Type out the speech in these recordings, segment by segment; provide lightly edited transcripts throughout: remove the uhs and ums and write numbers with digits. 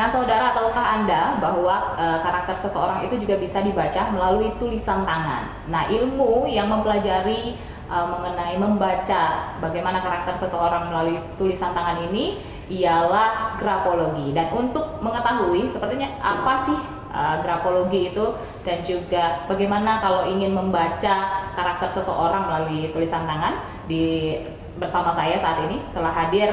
Nah, saudara, tahukah Anda bahwa karakter seseorang itu juga bisa dibaca melalui tulisan tangan? Nah, ilmu yang mempelajari mengenai membaca bagaimana karakter seseorang melalui tulisan tangan ini ialah grafologi. Dan untuk mengetahui sepertinya apa sih grafologi itu dan juga bagaimana kalau ingin membaca karakter seseorang melalui tulisan tangan, bersama saya saat ini telah hadir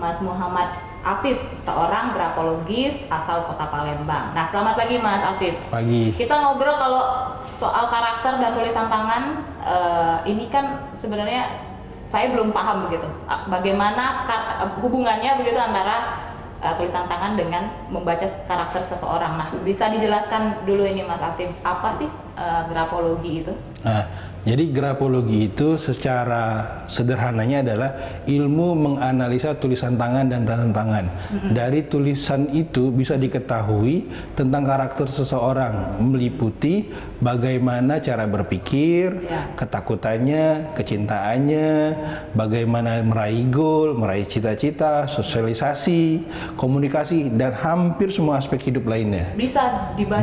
Mas Muhammad Afif, seorang grafologis asal Kota Palembang. Nah, selamat pagi Mas Afif. Pagi. Kita ngobrol kalau soal karakter dan tulisan tangan, ini kan sebenarnya saya belum paham begitu. Bagaimana hubungannya begitu antara tulisan tangan dengan membaca karakter seseorang. Nah, bisa dijelaskan dulu ini Mas Afif, apa sih grafologi itu? Jadi grafologi itu secara sederhananya adalah ilmu menganalisa tulisan tangan dan tanda tangan. Dari tulisan itu bisa diketahui tentang karakter seseorang, meliputi bagaimana cara berpikir, ketakutannya, kecintaannya, bagaimana meraih goal, meraih cita-cita, sosialisasi, komunikasi, dan hampir semua aspek hidup lainnya. Bisa dibaca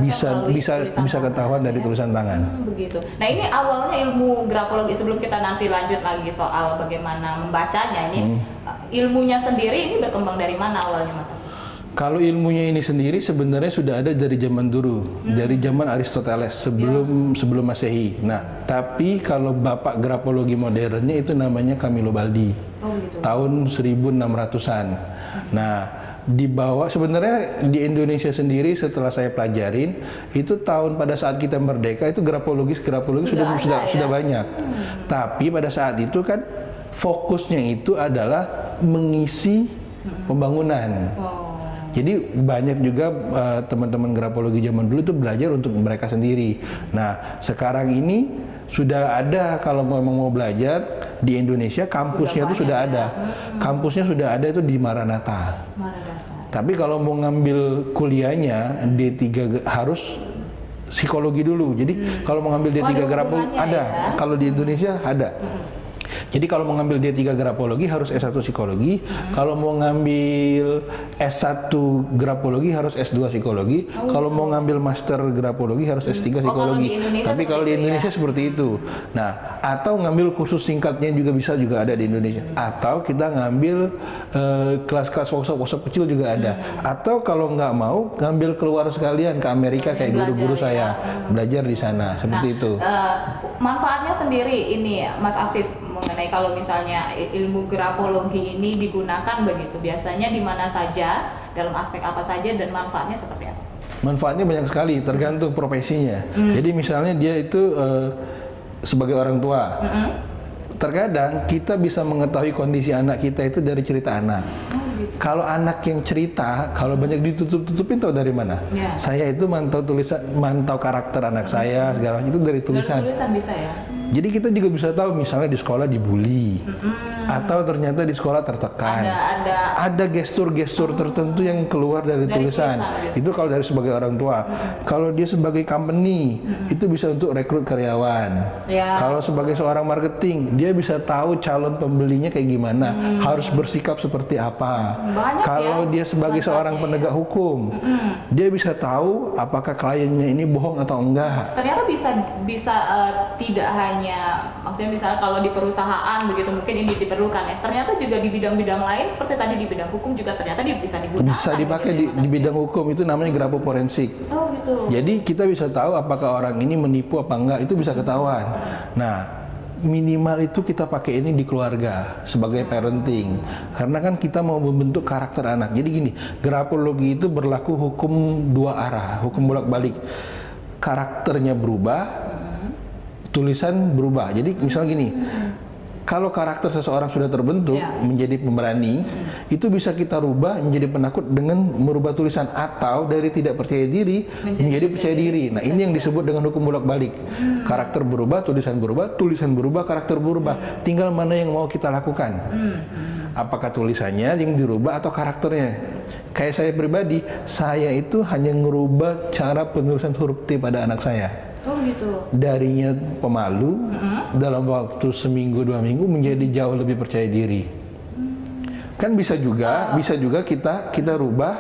bisa ketahuan dari tulisan tangan. Begitu. Nah, ini awalnya ilmu grafologi, sebelum kita nanti lanjut lagi soal bagaimana membacanya, ini ilmunya sendiri ini berkembang dari mana awalnya Mas? Kalau ilmunya ini sendiri sebenarnya sudah ada dari zaman dulu, dari zaman Aristoteles sebelum Masehi. Nah, tapi kalau bapak grafologi modernnya itu namanya Camillo Baldi. Tahun 1600-an. Nah, di bawah sebenarnya di Indonesia sendiri setelah saya pelajarin itu pada saat kita merdeka itu grafologi sudah banyak. Tapi pada saat itu kan fokusnya itu adalah mengisi pembangunan. Jadi banyak juga teman-teman grafologi zaman dulu itu belajar untuk mereka sendiri. Nah, sekarang ini sudah ada, kalau memang mau belajar di Indonesia, kampusnya itu sudah ada. Kampusnya sudah ada itu di Maranatha. Tapi kalau mau ngambil kuliahnya D3 harus psikologi dulu. Jadi kalau mau ngambil D3 grafologi ada. Kalau di Indonesia ada. Jadi kalau mau ngambil D3 grafologi harus S1 psikologi, kalau mau ngambil S1 grafologi harus S2 psikologi, kalau mau ngambil master grafologi harus S3 psikologi. Tapi kalau di Indonesia seperti itu. Nah, atau ngambil kursus singkatnya juga ada di Indonesia. Atau kita ngambil kelas-kelas workshop kecil juga ada. Atau kalau nggak mau ngambil keluar sekalian ke Amerika kayak guru-guru saya, belajar di sana, seperti itu. Manfaatnya sendiri ini Mas Afif, mengenai kalau misalnya ilmu grafologi ini digunakan begitu, biasanya di mana saja, dalam aspek apa saja, dan manfaatnya seperti apa? Manfaatnya banyak sekali, tergantung profesinya. Jadi misalnya dia itu sebagai orang tua, terkadang kita bisa mengetahui kondisi anak kita itu dari cerita anak. Kalau anak yang cerita, kalau banyak ditutup-tutupin, tahu dari mana? Saya itu mantau karakter anak saya, segala macam itu dari tulisan. Dari tulisan bisa ya? Jadi kita juga bisa tahu misalnya di sekolah dibully, atau ternyata di sekolah tertekan. Ada gestur-gestur tertentu yang keluar dari tulisan. Itu kalau dari sebagai orang tua. Kalau dia sebagai company, itu bisa untuk rekrut karyawan. Kalau sebagai seorang marketing, dia bisa tahu calon pembelinya kayak gimana, harus bersikap seperti apa. Kalau dia sebagai seorang penegak hukum, dia bisa tahu apakah kliennya ini bohong atau enggak. Ternyata bisa tidak hanya, maksudnya misalnya kalau di perusahaan begitu mungkin ini diperlukan ya, ternyata juga di bidang-bidang lain seperti tadi di bidang hukum juga ternyata bisa digunakan. Bisa dipakai di bidang hukum, itu namanya grafoforensik. Oh gitu. Jadi kita bisa tahu apakah orang ini menipu apa enggak, itu bisa ketahuan. Nah, minimal itu kita pakai ini di keluarga sebagai parenting, karena kan kita mau membentuk karakter anak. Jadi gini, grafologi itu berlaku hukum dua arah, hukum bolak-balik. Karakternya berubah, tulisan berubah. Jadi misalnya gini, kalau karakter seseorang sudah terbentuk menjadi pemberani, itu bisa kita rubah menjadi penakut dengan merubah tulisan, atau dari tidak percaya diri menjadi percaya diri. Nah, ini yang disebut dengan hukum bolak-balik. Karakter berubah, tulisan berubah, karakter berubah. Tinggal mana yang mau kita lakukan. Apakah tulisannya yang dirubah atau karakternya? Kayak saya pribadi, saya itu hanya ngerubah cara penulisan huruf T pada anak saya. Oh gitu. Darinya pemalu, dalam waktu seminggu 2 minggu menjadi jauh lebih percaya diri. Kan bisa juga kita rubah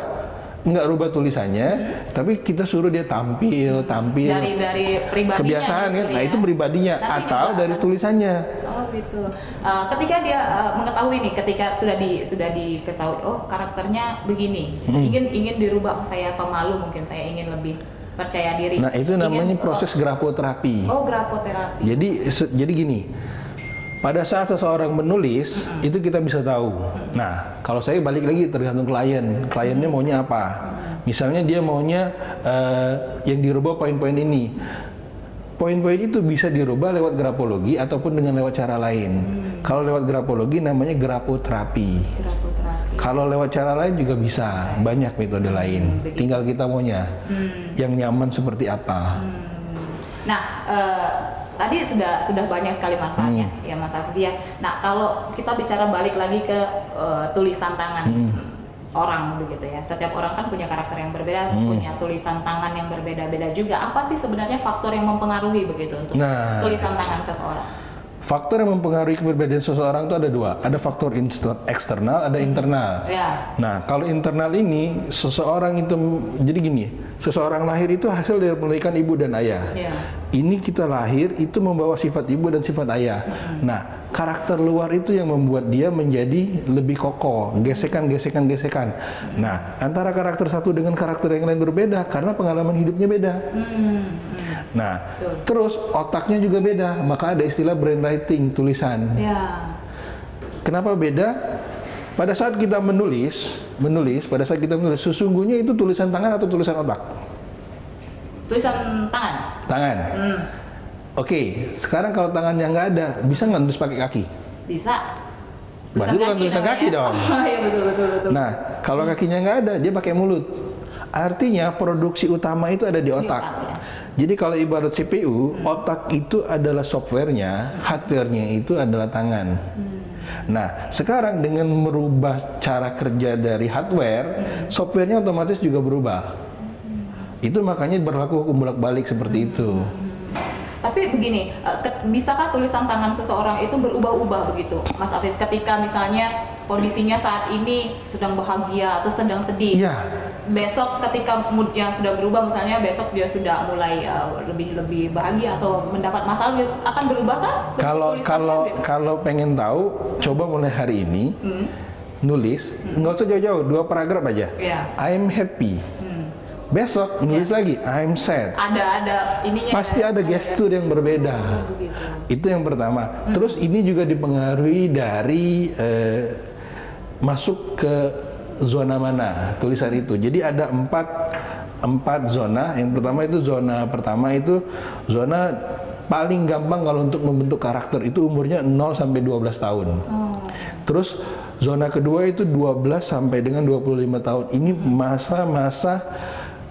nggak rubah tulisannya, tapi kita suruh dia tampil dari pribadinya kebiasaan kan. Nah, ya. itu pribadinya Nanti atau juga dari tulisannya. Oh gitu. Ketika dia mengetahui nih, ketika sudah diketahui, oh karakternya begini, ingin dirubah, saya pemalu, mungkin saya ingin lebih percaya diri. Nah, itu namanya proses grafoterapi. Oh, grafoterapi. Jadi gini, pada saat seseorang menulis, itu kita bisa tahu. Nah, kalau saya balik lagi tergantung kliennya maunya apa. Misalnya dia maunya yang dirubah poin-poin ini. Poin-poin itu bisa dirubah lewat grafologi ataupun dengan lewat cara lain. Kalau lewat grafologi namanya grafoterapi. Kalau lewat cara lain juga bisa, banyak metode lain. Tinggal kita maunya yang nyaman seperti apa. Nah, tadi sudah banyak sekali manfaatnya ya Mas Afif ya. Nah, kalau kita bicara balik lagi ke tulisan tangan orang begitu ya. Setiap orang kan punya karakter yang berbeda, punya tulisan tangan yang berbeda-beda juga. Apa sih sebenarnya faktor yang mempengaruhi begitu untuk tulisan tangan seseorang? Faktor yang mempengaruhi keberbedaan seseorang itu ada dua. Ada faktor eksternal, ada internal. Ya. Nah, kalau internal ini, seseorang itu, jadi gini, seseorang lahir itu hasil dari pernikahan ibu dan ayah. Ya. Ini kita lahir, itu membawa sifat ibu dan sifat ayah. Nah, karakter luar itu yang membuat dia menjadi lebih kokoh, gesekan. Nah, antara karakter satu dengan karakter yang lain berbeda, karena pengalaman hidupnya beda. Nah, terus otaknya juga beda, maka ada istilah brain writing, tulisan. Ya. Kenapa beda? Pada saat kita menulis, sesungguhnya itu tulisan tangan atau tulisan otak? Tulisan tangan. Tangan. Oke, sekarang kalau tangannya nggak ada, bisa nggak nulis pakai kaki? Bisa. Berarti bukan tulisan kaki dong. Iya betul. Nah, kalau kakinya nggak ada, dia pakai mulut. Artinya produksi utama itu ada di otak. Ya. Jadi kalau ibarat CPU, otak itu adalah softwarenya, hardwarenya itu adalah tangan. Nah, sekarang dengan merubah cara kerja dari hardware, softwarenya otomatis juga berubah. Itu makanya berlaku hukum bolak-balik seperti itu. Tapi begini, bisakah tulisan tangan seseorang itu berubah-ubah begitu, Mas Afif? Ketika misalnya kondisinya saat ini sedang bahagia atau sedang sedih, besok ketika moodnya sudah berubah, misalnya besok dia sudah mulai lebih bahagia atau mendapat masalah, akan berubah kan? Kalau pengen tahu, coba mulai hari ini nulis, nggak usah jauh-jauh, 2 paragraf aja. I'm happy. Besok nulis lagi, I'm sad. Ada ininya. Pasti ada gestur yang berbeda. Itu yang pertama. Terus ini juga dipengaruhi dari masuk ke zona mana tulisan itu. Jadi ada empat zona. Yang pertama itu zona paling gampang kalau untuk membentuk karakter itu umurnya 0 sampai 12 tahun. Terus zona kedua itu 12 sampai dengan 25 tahun. Ini masa-masa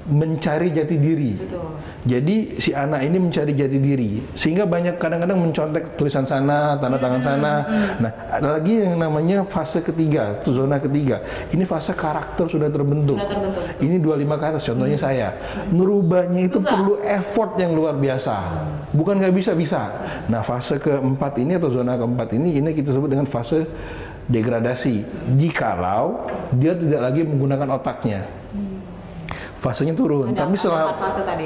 mencari jati diri. Betul. Jadi si anak ini mencari jati diri, sehingga banyak kadang-kadang mencontek tulisan sana, tanda tangan sana. Nah, ada lagi yang namanya fase ketiga, itu zona ketiga. Ini fase karakter sudah terbentuk. Betul. Ini 25 ke atas, contohnya saya. Merubahnya itu perlu effort yang luar biasa. Bukan nggak bisa. Nah, fase keempat ini atau zona keempat ini kita sebut dengan fase degradasi. Jikalau dia tidak lagi menggunakan otaknya. Fasenya turun, tapi setelah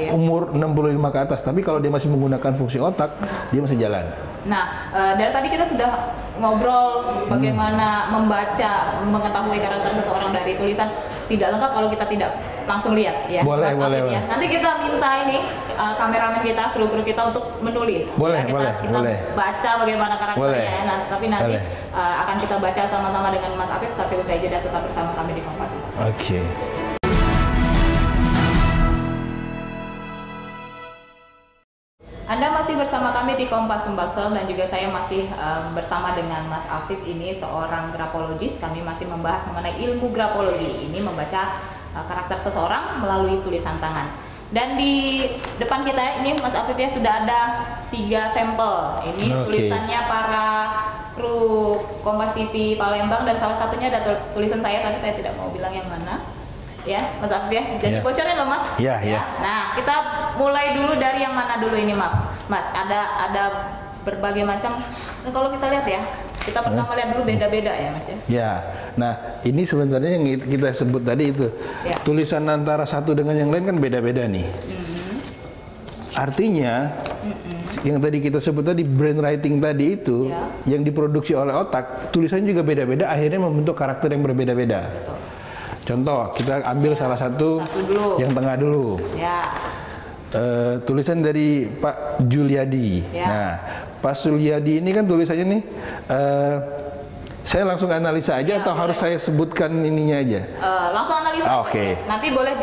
umur 65 ke atas. Tapi kalau dia masih menggunakan fungsi otak, dia masih jalan. Nah, dari tadi kita sudah ngobrol bagaimana membaca, mengetahui karakter seseorang dari tulisan. Tidak lengkap kalau kita tidak langsung lihat ya. Boleh. Ya. Nanti kita minta ini kameramen kita, kru-kru kita untuk menulis. Boleh. Baca bagaimana karakternya. Nah, tapi nanti akan kita baca sama-sama dengan Mas Afif. Tapi usai jeda tetap bersama kami di Kompas. Oke. Anda masih bersama kami di Kompas Sumbaksel dan juga saya masih bersama dengan Mas Afif, ini seorang grafologis. Kami masih membahas mengenai ilmu grafologi, ini membaca karakter seseorang melalui tulisan tangan. Dan di depan kita ini Mas Afif ya sudah ada 3 sampel. Ini tulisannya para kru Kompas TV Palembang dan salah satunya ada tulisan saya, tadi saya tidak mau bilang yang mana. Ya, Mas Afif ya. Jadi bocorin loh, Mas. Iya. Nah, kita mulai dulu dari yang mana dulu ini, Mas? Ada berbagai macam. Nah, kalau kita lihat ya, Kita pertama lihat dulu beda-beda ya Mas ya. Ya, nah ini sebenarnya yang kita sebut tadi itu Ya. tulisan antara satu dengan yang lain kan beda-beda nih. Artinya yang tadi kita sebut tadi brainwriting tadi itu Ya. yang diproduksi oleh otak, tulisannya juga beda-beda, akhirnya membentuk karakter yang berbeda-beda. Contoh, kita ambil salah satu dulu. yang tengah dulu. Ya. Tulisan dari Pak Juliadi. Ya. Nah, Pak Juliadi ini kan tulisannya nih, saya langsung analisa aja Ya, atau boleh. harus saya sebutkan ininya aja? Langsung analisa. Oke. Nanti boleh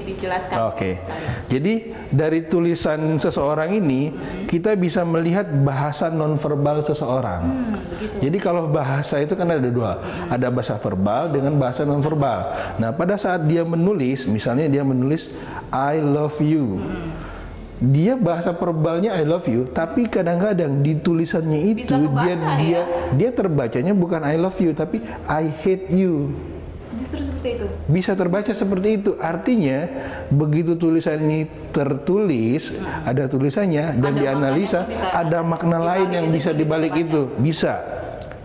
dijelaskan. Oke. sekali. Jadi dari tulisan seseorang ini kita bisa melihat bahasa nonverbal seseorang. Begitu. Jadi kalau bahasa itu kan ada dua, ada bahasa verbal dengan bahasa nonverbal. Nah, pada saat dia menulis, misalnya dia menulis I love you. Dia bahasa verbalnya I love you, tapi kadang-kadang di tulisannya itu Bisa kebaca, dia terbacanya bukan I love you tapi I hate you. Justru seperti itu. Bisa terbaca seperti itu. Artinya begitu tulisan ini tertulis, ada tulisannya dan Ada dianalisa, maknanya bisa ada makna lain yang bisa dibalik itu. Bisa.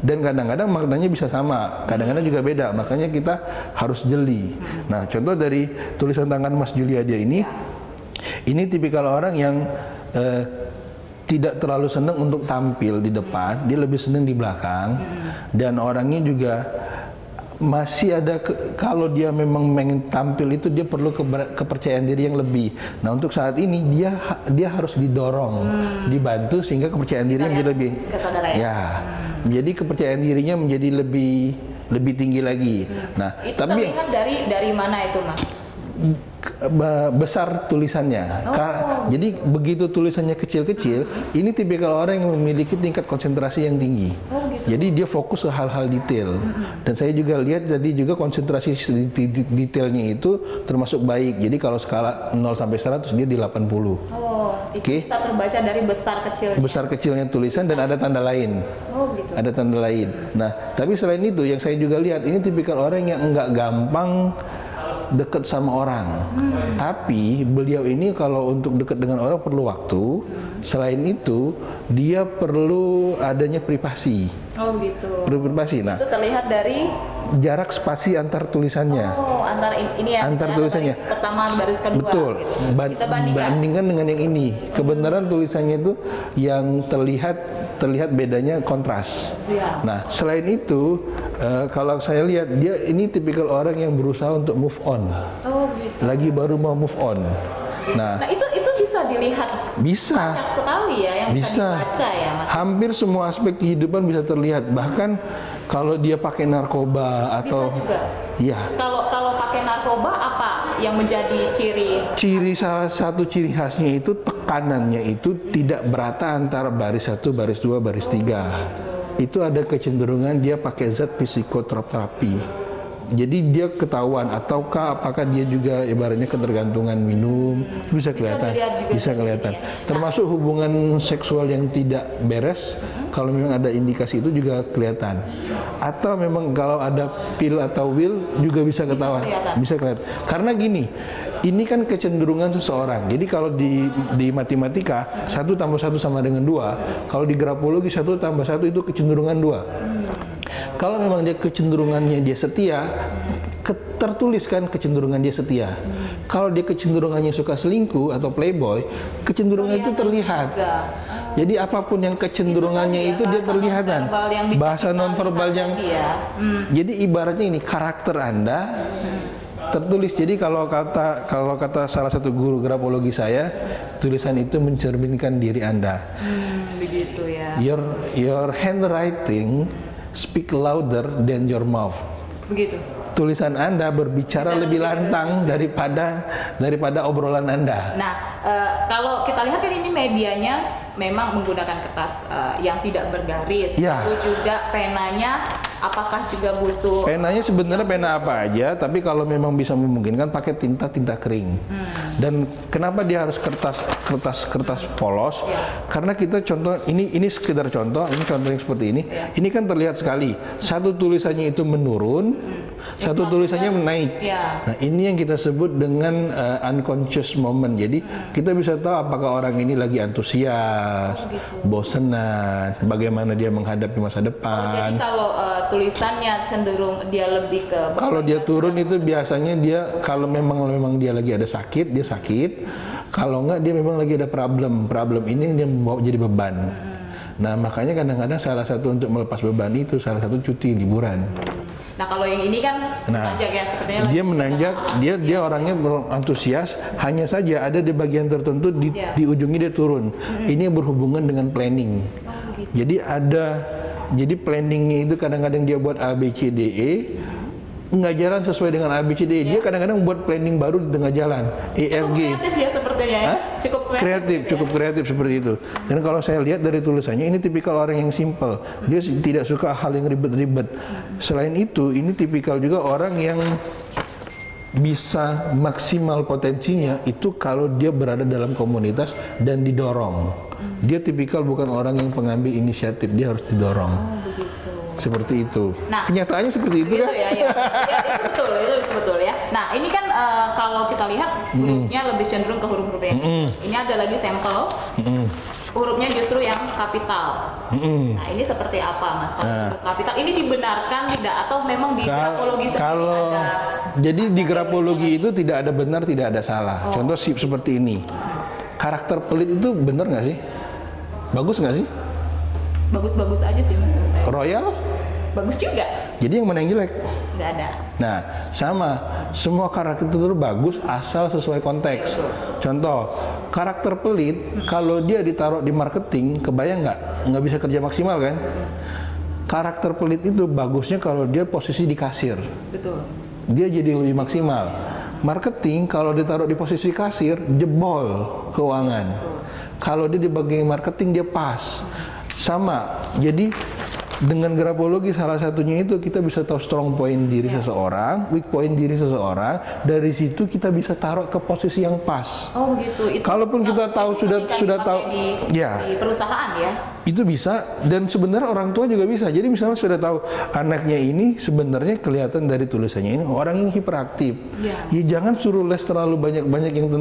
Dan kadang-kadang maknanya bisa sama, kadang-kadang juga beda. Makanya kita harus jeli. Nah, contoh dari tulisan tangan Mas Juliadi ini tipikal orang yang tidak terlalu senang untuk tampil di depan, dia lebih senang di belakang, dan orangnya juga masih ada kalau dia memang ingin tampil itu dia perlu kepercayaan diri yang lebih. Nah, untuk saat ini dia harus didorong, dibantu sehingga kepercayaan dirinya menjadi lebih. Jadi kepercayaan dirinya menjadi lebih tinggi lagi. Nah, itu tapi terlihat dari mana itu Mas? Besar tulisannya. Jadi begitu tulisannya kecil-kecil, ini tipikal orang yang memiliki tingkat konsentrasi yang tinggi. Gitu. Jadi dia fokus ke hal-hal detail. Dan saya juga lihat jadi juga konsentrasi detailnya itu termasuk baik. Jadi kalau skala 0 sampai 100 dia di 80. Itu bisa terbaca dari besar kecilnya. Besar kecilnya tulisan dan ada tanda lain. Gitu. Ada tanda lain. Nah, tapi selain itu yang saya juga lihat ini tipikal orang yang enggak gampang dekat sama orang. Tapi beliau ini kalau untuk dekat dengan orang perlu waktu. Selain itu, dia perlu adanya privasi. Gitu. Perlu privasi. Nah, itu terlihat dari jarak spasi antar tulisannya. Ini ya. Antar tulisannya. Baris pertama, baris kedua. Betul. Gitu. Kita bandingkan dengan yang ini. Kebenaran tulisannya itu yang terlihat bedanya kontras. Nah, selain itu, kalau saya lihat dia ini tipikal orang yang berusaha untuk move on. Gitu. Lagi baru mau move on. Nah, itu bisa dilihat. Bisa. Banyak sekali ya yang bisa dibaca ya Mas. Hampir semua aspek kehidupan bisa terlihat. Bahkan kalau dia pakai narkoba atau bisa juga. Iya. Kalau pakai narkoba apa yang menjadi salah satu ciri khasnya itu tekanannya itu tidak berata antara baris 1, baris 2, baris 3. Itu ada kecenderungan dia pakai zat psikoterapi. Jadi dia ketahuan apakah dia juga ibaratnya ketergantungan minum, bisa kelihatan. Termasuk hubungan seksual yang tidak beres, kalau memang ada indikasi itu juga kelihatan. Atau memang kalau ada pil atau will juga bisa ketahuan. Bisa kelihatan. Karena gini, ini kan kecenderungan seseorang. Jadi kalau di matematika 1 tambah 1 sama dengan 2. Kalau di grafologi 1 tambah 1 itu kecenderungan 2. Kalau memang dia kecenderungannya dia setia, tertulis kan kecenderungan dia setia. Kalau dia kecenderungannya suka selingkuh atau playboy, kecenderungan itu terlihat. Jadi apapun yang kecenderungannya itu dia terlihatan. Bahasa nonverbal yang jadi ibaratnya ini karakter Anda tertulis. Jadi kalau kata salah satu guru grafologi saya, tulisan itu mencerminkan diri Anda. Begitu ya. Your handwriting speak louder than your mouth. Begitu. Tulisan Anda berbicara lebih lantang daripada obrolan Anda. Nah, kalau kita lihat kan ini medianya memang menggunakan kertas yang tidak bergaris. Lalu juga penanya apakah juga butuh? Penanya sebenarnya pena apa aja, tapi kalau memang bisa memungkinkan pakai tinta kering. Dan kenapa dia harus kertas polos? Karena kita contoh ini sekedar contoh, ini contoh yang seperti ini. Ini kan terlihat sekali. Satu tulisannya itu menurun, satu tulisannya menaik. Nah, ini yang kita sebut dengan unconscious moment. Jadi kita bisa tahu apakah orang ini lagi antusias malas, bosenan, bagaimana dia menghadapi masa depan. Jadi kalau tulisannya cenderung dia lebih ke Kalau dia turun itu biasanya dia kalau memang dia lagi ada sakit, dia sakit. Kalau enggak dia memang lagi ada problem ini yang dia membawa jadi beban. Nah makanya kadang-kadang salah satu untuk melepas beban itu salah satu cuti liburan. Nah kalau yang ini kan menanjak ya sepertinya dia menanjak, dia orangnya antusias, hanya saja ada di bagian tertentu di ujungnya dia turun. Ini berhubungan dengan planning. Jadi planningnya itu kadang-kadang dia buat A, B, C, D, E nggak jalan sesuai dengan A, B, C, D, E. Dia kadang-kadang buat planning baru di tengah jalan, E, F, G. Kreatif ya sepertinya ya? Cukup kreatif seperti itu. Dan kalau saya lihat dari tulisannya, ini tipikal orang yang simple. Dia tidak suka hal yang ribet-ribet. Selain itu, ini tipikal juga orang yang bisa maksimal potensinya itu kalau dia berada dalam komunitas dan didorong. Dia tipikal bukan orang yang pengambil inisiatif, dia harus didorong. Begitu. Seperti itu. Nah, kenyataannya seperti itu kan? Ya, itu betul ya. Nah, ini kan kalau kita lihat hurufnya lebih cenderung ke huruf-huruf yang ini ada lagi sampel. Hurufnya justru yang kapital. Nah, ini seperti apa, Mas? Kalau kapital ini dibenarkan tidak atau memang di grafologi ada? Jadi di grafologi itu tidak ada benar, tidak ada salah. Contoh seperti ini. Karakter pelit itu benar nggak sih? Bagus nggak sih? Bagus-bagus aja sih, Mas, menurut saya. Royal? Bagus juga. Jadi yang mana yang jelek? Nggak ada. Nah, sama. Semua karakter itu bagus asal sesuai konteks. Contoh, karakter pelit, kalau dia ditaruh di marketing, kebayang nggak? Nggak bisa kerja maksimal kan? Karakter pelit itu bagusnya kalau dia posisi di kasir. Betul. Dia jadi lebih maksimal. Marketing, kalau ditaruh di posisi kasir, jebol keuangan. Kalau dia di bagian marketing, dia pas. Sama. Jadi dengan grafologi salah satunya itu kita bisa tahu strong point diri seseorang, weak point diri seseorang. Dari situ kita bisa taruh ke posisi yang pas. Oh begitu. Kalaupun kita tahu sudah tahu di perusahaan ya. Itu bisa, dan sebenarnya orang tua juga bisa. Jadi misalnya sudah tahu anaknya ini sebenarnya kelihatan dari tulisannya ini orang yang hiperaktif. Ya jangan suruh les terlalu banyak-banyak yang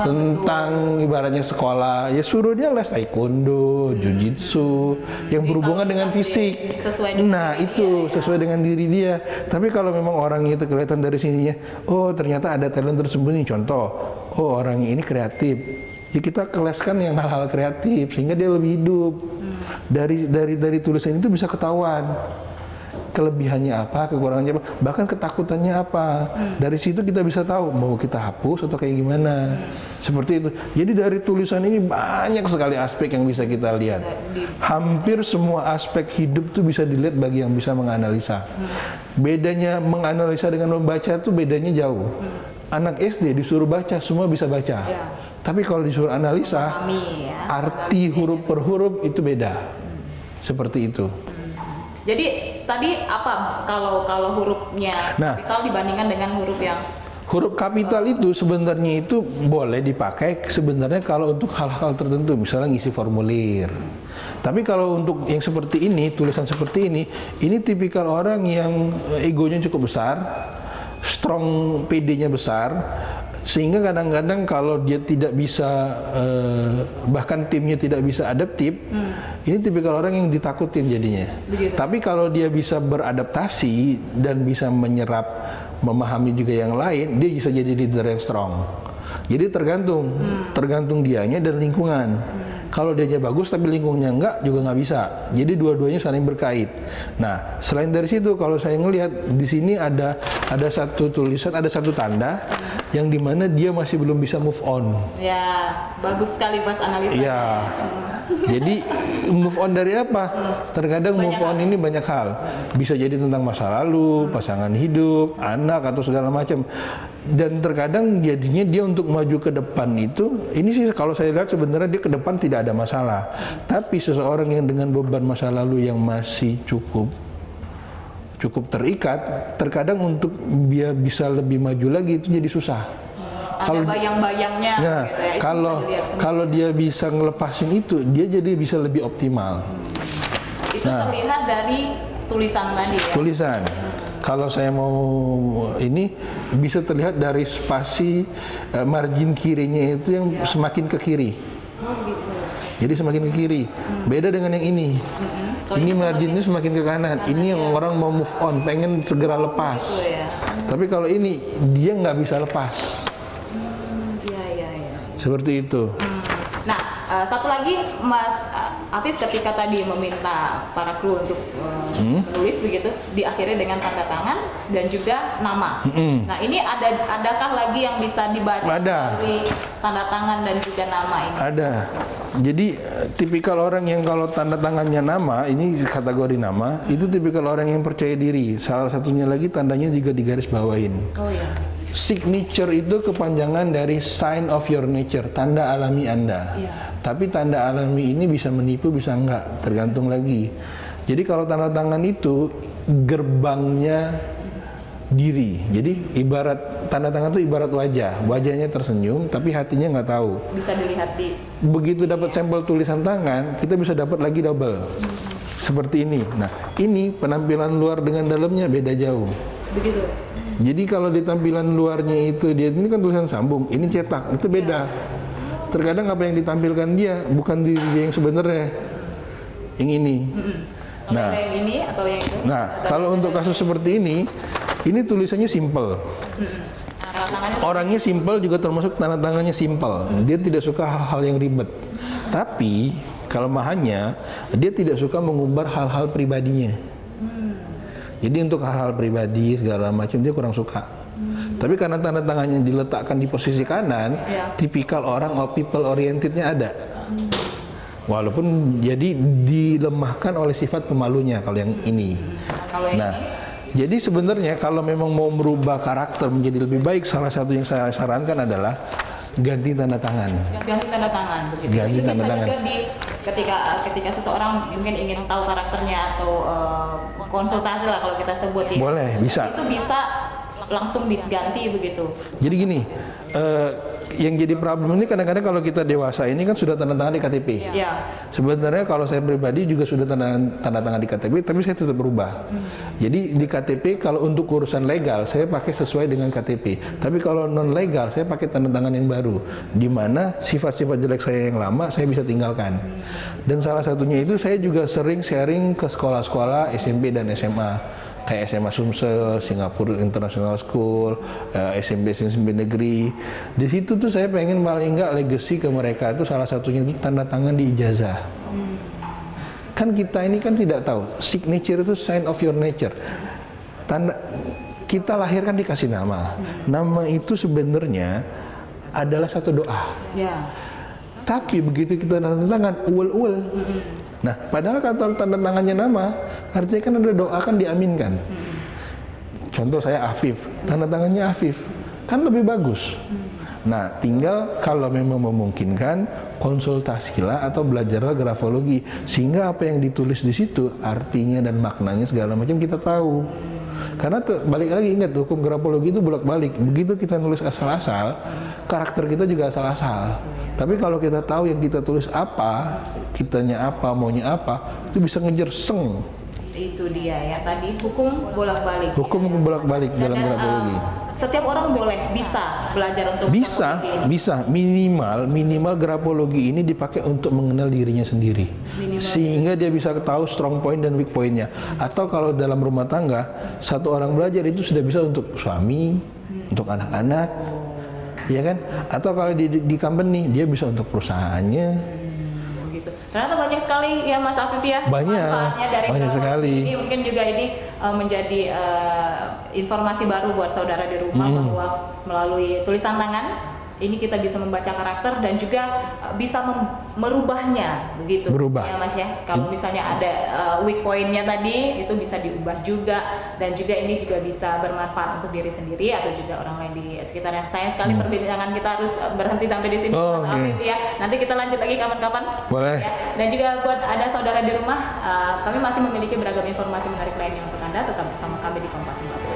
tentang ibaratnya sekolah. Ya suruh dia les taekwondo, jujitsu yang berhubungan dengan fisik. Sesuai dengan diri dia. Tapi kalau memang orang itu kelihatan dari sininya, oh ternyata ada talent tersembunyi. Contoh, oh orangnya ini kreatif. Ya kita keleskan yang hal-hal kreatif sehingga dia lebih hidup. Dari tulisan itu bisa ketahuan kelebihannya apa, kekurangannya apa, bahkan ketakutannya apa. Dari situ kita bisa tahu mau kita hapus atau kayak gimana. Seperti itu. Jadi dari tulisan ini banyak sekali aspek yang bisa kita lihat. Hampir semua aspek hidup tuh bisa dilihat bagi yang bisa menganalisa. Bedanya menganalisa dengan membaca tuh bedanya jauh. Anak SD disuruh baca semua bisa baca. Tapi kalau disuruh analisa, arti huruf per huruf itu beda. Seperti itu. Jadi tadi apa kalau hurufnya kapital dibandingkan dengan huruf yang huruf kapital itu sebenarnya itu boleh dipakai sebenarnya kalau untuk hal-hal tertentu, misalnya ngisi formulir. Tapi kalau untuk yang seperti ini, tulisan seperti ini tipikal orang yang egonya cukup besar, strong PD-nya besar. Sehingga kadang-kadang kalau dia tidak bisa bahkan timnya tidak bisa adaptif, ini tipikal orang yang ditakutin jadinya. Begitu. Tapi kalau dia bisa beradaptasi dan bisa menyerap, memahami juga yang lain, dia bisa jadi leader yang strong. Jadi tergantung dianya dan lingkungan. Kalau dianya bagus tapi lingkungannya enggak juga nggak bisa. Jadi dua-duanya saling berkait. Nah, selain dari situ kalau saya ngelihat di sini ada satu tulisan, ada satu tanda yang dimana dia masih belum bisa move on. Ya, bagus sekali pas analisanya. Ya. Jadi move on dari apa? Terkadang move on ini banyak hal. Bisa jadi tentang masa lalu, pasangan hidup, anak atau segala macam. Dan terkadang jadinya dia untuk maju ke depan itu, ini sih kalau saya lihat sebenarnya dia ke depan tidak ada masalah. Tapi seseorang yang dengan beban masa lalu yang masih cukup terikat, terkadang untuk dia bisa lebih maju lagi itu jadi susah. Ada bayang-bayangnya. Nah, gitu, kalau dia bisa ngelepasin itu, dia jadi bisa lebih optimal. Itu terlihat dari tulisan tadi ya. Tulisan. Kalau saya mau ini bisa terlihat dari spasi margin kirinya itu yang semakin ke kiri. Oh gitu. jadi semakin ke kiri. Beda dengan yang ini. Kalau Ini ini marginnya semakin ke kanan. Ini yang orang mau move on, pengen segera lepas. gitu ya. Tapi kalau ini dia nggak bisa lepas. Iya, iya, iya. Seperti itu. Nah, satu lagi Mas Afif ketika tadi meminta para kru untuk menulis begitu, diakhiri dengan tanda tangan dan juga nama. Nah, ini adakah lagi yang bisa dibaca dari tanda tangan dan juga nama ini? Ada. Jadi tipikal orang yang kalau tanda tangannya nama, ini kategori nama, itu tipikal orang yang percaya diri. Salah satunya lagi tandanya juga digaris bawain. Oh iya. Signature itu kepanjangan dari sign of your nature, tanda alami Anda. Iya. Tapi tanda alami ini bisa menipu, bisa enggak, tergantung lagi. Jadi kalau tanda tangan itu gerbangnya diri. Jadi ibarat tanda tangan itu ibarat wajah, wajahnya tersenyum, tapi hatinya nggak tahu. Bisa dilihat di. Begitu dapat sampel tulisan tangan, kita bisa dapat lagi double. Seperti ini. Nah, ini penampilan luar dengan dalamnya beda jauh. Begitu. Jadi kalau di tampilan luarnya itu dia ini kan tulisan sambung, ini cetak, itu beda. Terkadang apa yang ditampilkan dia bukan diri dia yang sebenarnya, yang ini. Nah, yang ini atau yang itu? Nah, kalau untuk kasus seperti ini tulisannya simple. Orangnya simple juga termasuk tanda tangannya simple. Dia tidak suka hal-hal yang ribet. Tapi kelemahannya dia tidak suka mengumbar hal-hal pribadinya. Jadi untuk hal-hal pribadi segala macam dia kurang suka. Tapi karena tanda tangannya diletakkan di posisi kanan, tipikal orang people orientednya ada. Walaupun jadi dilemahkan oleh sifat pemalunya kalau yang ini. Nah, jadi sebenarnya kalau memang mau merubah karakter menjadi lebih baik, salah satu yang saya sarankan adalah ganti tanda tangan. Ganti tanda tangan begitu. Ganti itu tanda bisa tangan. juga ketika seseorang mungkin ingin tahu karakternya atau konsultasi lah kalau kita sebut ya. Boleh, bisa. Itu bisa langsung diganti begitu. Jadi gini, yang jadi problem ini kadang-kadang kalau kita dewasa ini kan sudah tanda tangan di KTP. Iya. Sebenarnya kalau saya pribadi juga sudah tanda tangan di KTP, tapi saya tetap berubah. Jadi di KTP kalau untuk urusan legal saya pakai sesuai dengan KTP. Tapi kalau non legal saya pakai tanda tangan yang baru, di mana sifat-sifat jelek saya yang lama saya bisa tinggalkan. Dan salah satunya itu saya juga sering sharing ke sekolah-sekolah SMP dan SMA. Kayak SMA Sumsel, Singapura International School, SMP negeri. Di situ tuh saya pengen paling enggak legacy ke mereka itu salah satunya itu tanda tangan di ijazah. Kan kita ini kan tidak tahu, signature itu sign of your nature. Kita lahir kan dikasih nama. Nama itu sebenarnya adalah satu doa. Ya. Tapi begitu kita tanda tangan, uwel-uwel. Nah, padahal kalau tanda tangannya nama, artinya kan ada doa kan diaminkan. Contoh saya Afif, tanda tangannya Afif, kan lebih bagus. Nah, tinggal kalau memang memungkinkan, konsultasilah atau belajarlah grafologi, sehingga apa yang ditulis di situ, artinya dan maknanya segala macam kita tahu. Karena balik lagi ingat, hukum grafologi itu bolak-balik. Begitu kita nulis asal-asal, karakter kita juga asal-asal. Tapi kalau kita tahu yang kita tulis apa, kitanya apa, maunya apa, itu bisa ngejar seng. Itu dia ya tadi hukum bolak-balik. Hukum bolak-balik dalam grafologi. Setiap orang bisa belajar untuk bisa minimal grafologi ini dipakai untuk mengenal dirinya sendiri. Sehingga dia bisa tahu strong point dan weak pointnya. Atau kalau dalam rumah tangga, satu orang belajar itu sudah bisa untuk suami, untuk anak-anak. Ya kan? Atau kalau di company dia bisa untuk perusahaannya. Begitu. Ternyata banyak sekali ya Mas Afif ya. Banyak sekali. Ini mungkin juga ini menjadi informasi baru buat saudara di rumah bahwa melalui tulisan tangan ini kita bisa membaca karakter dan juga bisa merubahnya begitu. Berubah. Ya Mas ya. Kalau misalnya ada weak point-nya tadi itu bisa diubah juga dan juga ini juga bisa bermanfaat untuk diri sendiri atau juga orang lain di sekitarnya. Sayang sekali perbincangan kita harus berhenti sampai di sini Mas Afif ya. Nanti kita lanjut lagi kapan-kapan. Boleh. Ya. Dan juga buat ada saudara di rumah, kami masih memiliki beragam informasi menarik lainnya untuk Anda. Tetap bersama kami di Kompas 14.